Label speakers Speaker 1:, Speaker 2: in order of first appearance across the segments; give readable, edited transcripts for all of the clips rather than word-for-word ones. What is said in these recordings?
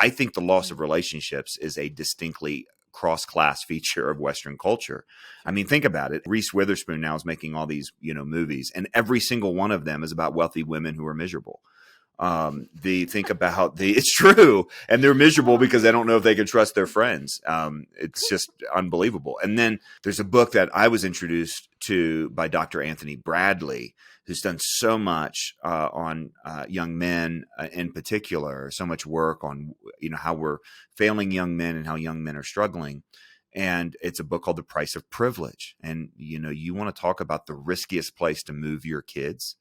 Speaker 1: I think the loss of relationships is a distinctly cross-class feature of Western culture. I mean, think about it. Reese Witherspoon now is making all these, movies, and every single one of them is about wealthy women who are miserable. It's true. And they're miserable because they don't know if they can trust their friends. It's just unbelievable. And then there's a book that I was introduced to by Dr. Anthony Bradley, who's done so much on young men in particular, so much work on, how we're failing young men and how young men are struggling. And it's a book called The Price of Privilege. And, you want to talk about the riskiest place to move your kids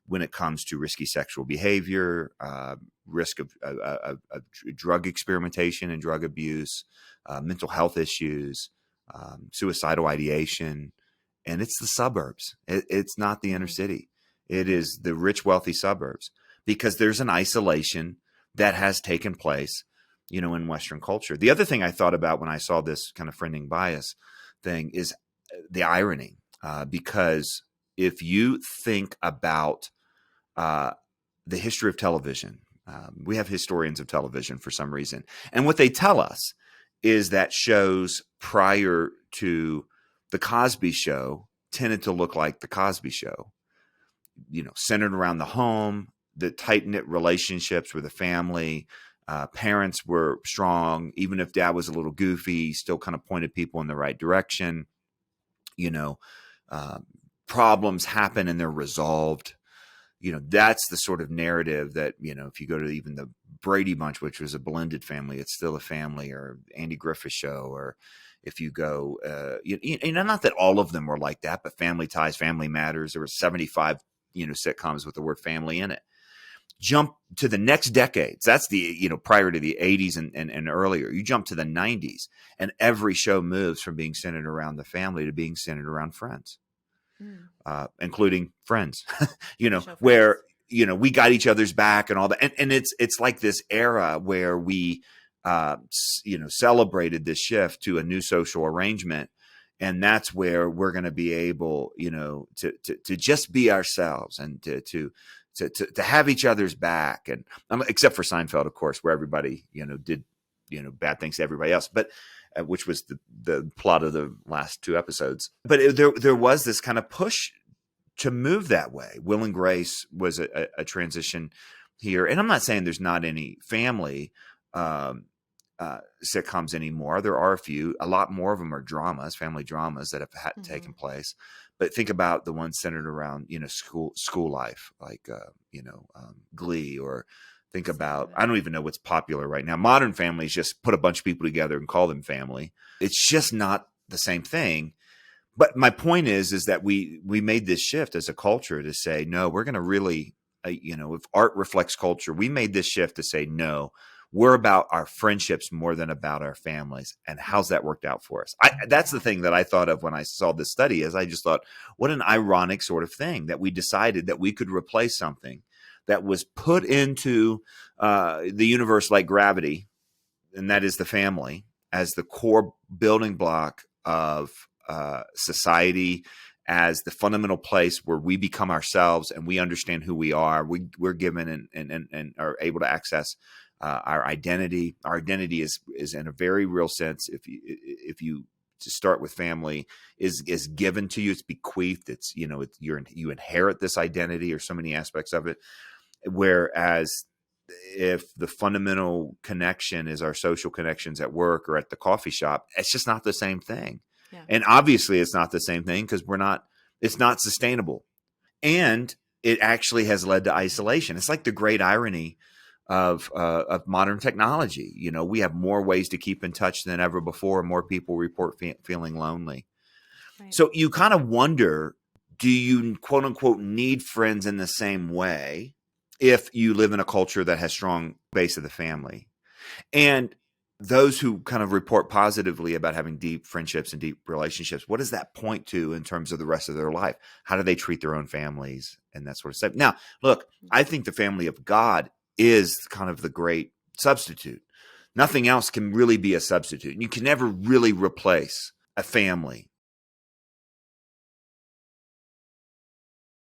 Speaker 1: when it comes to risky sexual behavior, risk of drug experimentation and drug abuse, mental health issues, suicidal ideation. And it's the suburbs. It's not the inner city. It is the rich, wealthy suburbs, because there's an isolation that has taken place, in Western culture. The other thing I thought about when I saw this kind of friending bias thing is the irony, because if you think about the history of television, we have historians of television for some reason. And what they tell us is that shows prior to The Cosby Show tended to look like The Cosby Show, centered around the home, the tight-knit relationships with the family. Parents were strong. Even if dad was a little goofy, he still kind of pointed people in the right direction. Problems happen and they're resolved. That's the sort of narrative that, if you go to even the Brady Bunch, which was a blended family, it's still a family, or Andy Griffith Show, or if you go, not that all of them were like that, but Family Ties, Family Matters, there were 75, sitcoms with the word family in it. Jump to the next decades. That's the, prior to the 80s and earlier. You jump to the 90s, and every show moves from being centered around the family to being centered around friends. Including Friends, where, we got each other's back and all that. And it's like this era where we, celebrated this shift to a new social arrangement. And that's where we're going to be able, to just be ourselves and to have each other's back. And except for Seinfeld, of course, where everybody, did, bad things to everybody else. But which was the plot of the last two episodes. But there was this kind of push to move that way. Will and Grace was a transition here. And I'm not saying there's not any family sitcoms anymore. There are a few. A lot more of them are dramas, family dramas that have taken place. But think about the ones centered around, school life, like, Glee, or think about, I don't even know what's popular right now. Modern Families just put a bunch of people together and call them family. It's just not the same thing. But my point is that we made this shift as a culture to say, no, we're going to really, if art reflects culture, we made this shift to say, no, we're about our friendships more than about our families. And how's that worked out for us? That's the thing that I thought of when I saw this study, is I just thought, what an ironic sort of thing that we decided that we could replace something that was put into the universe like gravity, and that is the family, as the core building block of society, as the fundamental place where we become ourselves and we understand who we are. We're given and are able to access our identity. Our identity is in a very real sense, if you to start with family, is given to you. It's bequeathed. It's, you inherit this identity, or so many aspects of it. Whereas if the fundamental connection is our social connections at work or at the coffee shop, it's just not the same thing. Yeah. And obviously it's not the same thing because it's not sustainable. And it actually has led to isolation. It's like the great irony of modern technology. We have more ways to keep in touch than ever before. More people report feeling lonely. Right. So you kind of wonder, do you quote unquote need friends in the same way if you live in a culture that has strong base of the family? And those who kind of report positively about having deep friendships and deep relationships, what does that point to in terms of the rest of their life? How do they treat their own families and that sort of stuff? Now, look, I think the family of God is kind of the great substitute. Nothing else can really be a substitute. You can never really replace a family